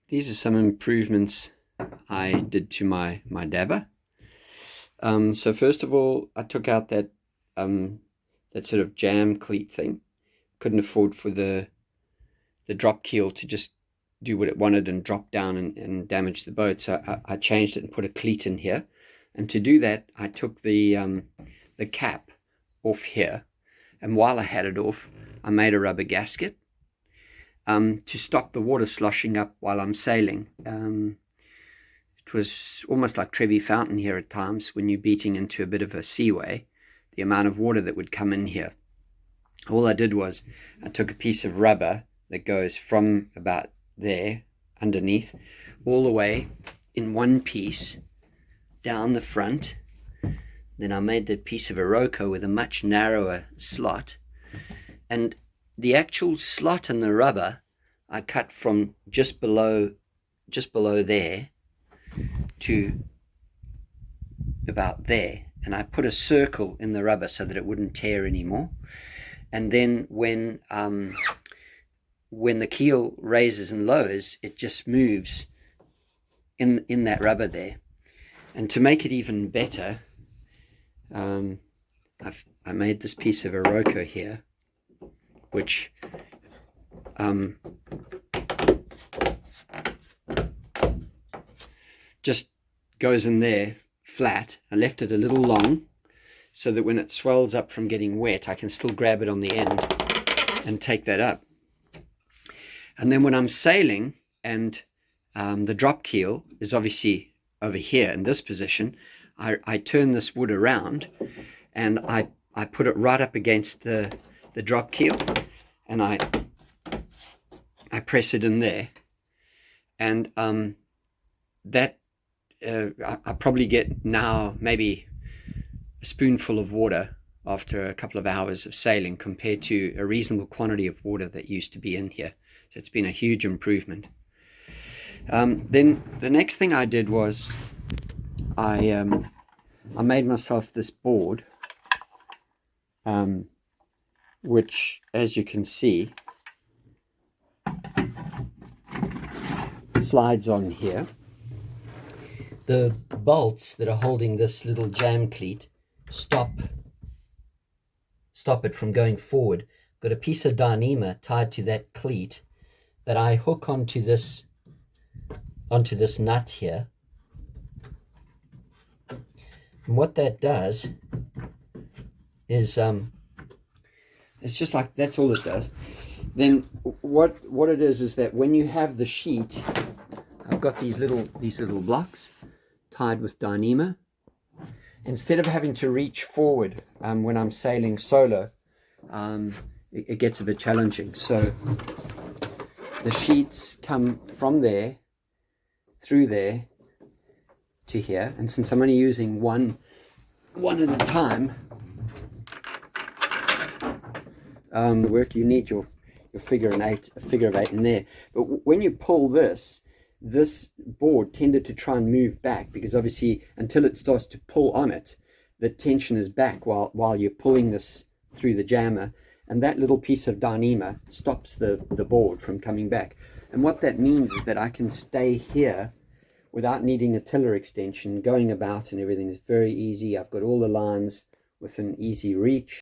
These are some improvements I did to my dabber. So first of all, I took out that sort of jam cleat thing. Couldn't afford for the drop keel to just do what it wanted and drop down and damage the boat. So I changed it and put a cleat in here. And to do that, I took the cap off here. And while I had it off, I made a rubber gasket to stop the water sloshing up while I'm sailing. It was almost like Trevi Fountain here at times when you're beating into a bit of a seaway, the amount of water that would come in here. All I did was I took a piece of rubber that goes from about there underneath all the way in one piece down the front. Then I made that piece of Iroko with a much narrower slot, and the actual slot in the rubber I cut from just below there to about there, and I put a circle in the rubber so that it wouldn't tear anymore. And then when the keel raises and lowers, it just moves in that rubber there. And to make it even better, I made this piece of Iroko here, which just goes in there flat. I left it a little long so that when it swells up from getting wet, I can still grab it on the end and take that up. And then when I'm sailing and the drop keel is obviously over here in this position, I turn this wood around and I put it right up against the drop keel, and I press it in there, and I probably get now maybe a spoonful of water after a couple of hours of sailing compared to a reasonable quantity of water that used to be in here. So it's been a huge improvement. Then the next thing I did was I made myself this board, which, as you can see, slides on here. The bolts that are holding this little jam cleat stop it from going forward. I've got a piece of Dyneema tied to that cleat that I hook onto this nut here. And what that does is it's just like, that's all it does. Then what it is that when you have the sheet, I've got these little blocks tied with Dyneema. Instead of having to reach forward when I'm sailing solo, it gets a bit challenging. So the sheets come from there through there to here, and since I'm only using one at a time, work, you need your figure of eight in there. But when you pull this board tended to try and move back, because obviously until it starts to pull on it, the tension is back while you're pulling this through the jammer, and that little piece of Dyneema stops the board from coming back. And what that means is that I can stay here without needing a tiller extension. Going about and everything is very easy. I've got all the lines within easy reach.